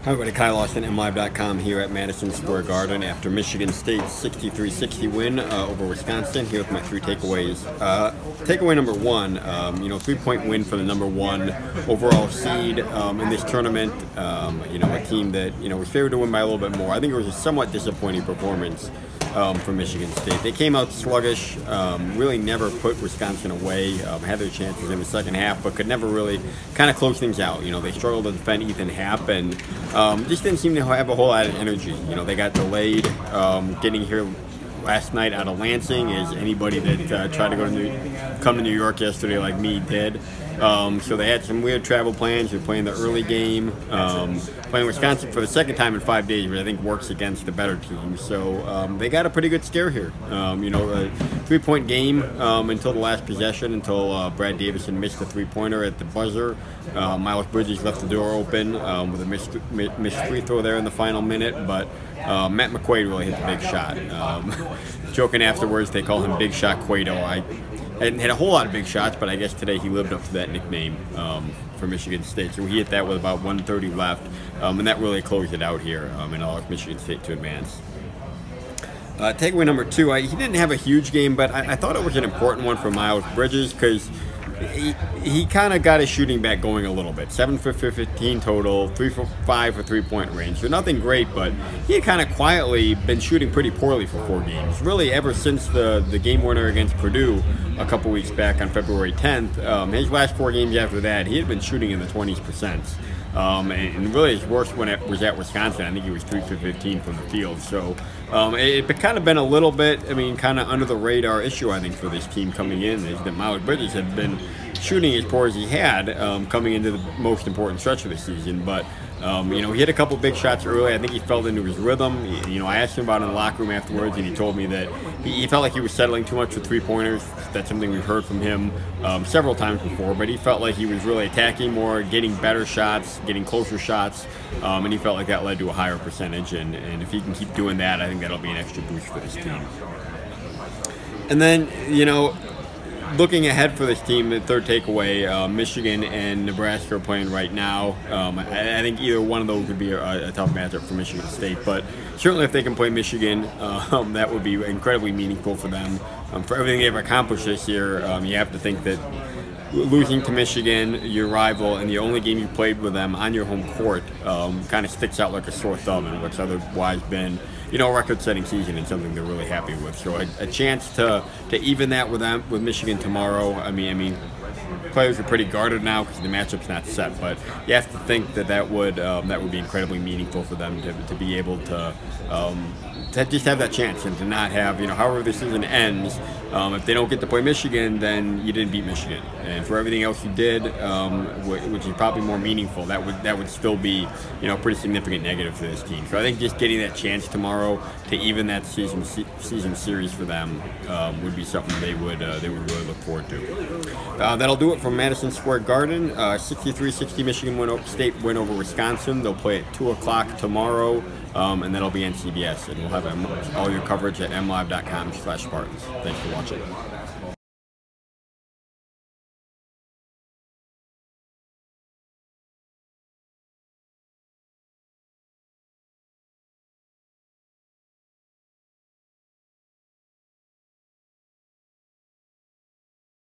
Hi everybody, Kyle Austin, MLive.com here at Madison Square Garden after Michigan State's 63-60 win over Wisconsin. Here with my three takeaways. Takeaway number one, 3-point win for the number one overall seed in this tournament. A team that was favored to win by a little bit more. I think it was a somewhat disappointing performance for Michigan State. They came out sluggish, really never put Wisconsin away, had their chances in the second half, but could never really kind of close things out. They struggled to defend Ethan Happ and just didn't seem to have a whole lot of energy. They got delayed getting here last night out of Lansing, as anybody that tried to come to New York yesterday like me did. So they had some weird travel plans. They're playing the early game, playing Wisconsin for the second time in 5 days, which I think works against the better team. So they got a pretty good scare here. A 3-point game until the last possession, until Brad Davison missed a three-pointer at the buzzer. Miles Bridges left the door open with a missed free throw there in the final minute, but Matt McQuaid really hit the big shot. Joking afterwards, they call him Big Shot Quado. I hadn't hit a whole lot of big shots, but I guess today he lived up to that nickname for Michigan State. So he hit that with about 1:30 left, and that really closed it out here and allowed Michigan State to advance. Takeaway number two, he didn't have a huge game, but I thought it was an important one for Miles Bridges because he kind of got his shooting back going a little bit. 7 for 15 total, 3 for 5 for three-point range. So nothing great, but he had kind of quietly been shooting pretty poorly for 4 games. Really, ever since the game winner against Purdue a couple weeks back on February 10th, his last 4 games after that, he had been shooting in the 20%. And really his worst when it was at Wisconsin. I think he was 3 for 15 from the field. So it kind of been a little bit, kind of under the radar issue, I think, for this team coming in, is that Miles Bridges had been shooting as poor as he had coming into the most important stretch of the season. But he hit a couple big shots early. I think he fell into his rhythm. I asked him about it in the locker room afterwards, and he told me that he felt like he was settling too much with three-pointers. That's something we've heard from him several times before, but he felt like he was really attacking more, getting better shots, getting closer shots, and he felt like that led to a higher percentage. And if he can keep doing that, I think that'll be an extra boost for this team. And then, looking ahead for this team, the third takeaway, Michigan and Nebraska are playing right now. I think either one of those would be a tough matchup for Michigan State, but certainly if they can play Michigan, that would be incredibly meaningful for them. For everything they've accomplished this year, you have to think that losing to Michigan, your rival, and the only game you played with them on your home court kind of sticks out like a sore thumb in what's otherwise been a record-setting season and something they're really happy with. So a chance to even that with Michigan tomorrow. Players are pretty guarded now because the matchup's not set, but you have to think that would be incredibly meaningful for them to be able to just have that chance and to not have, however the season ends, if they don't get to play Michigan, then you didn't beat Michigan. And for everything else you did, which is probably more meaningful, that would still be, a pretty significant negative for this team. So I think just getting that chance tomorrow to even that season series for them would be something they would really look forward to. That'll do it from Madison Square Garden. 63-60 Michigan State win over Wisconsin. They'll play at 2 o'clock tomorrow, and that'll be on CBS. And we'll have all your coverage at mlive.com/Spartans. Thanks for watching.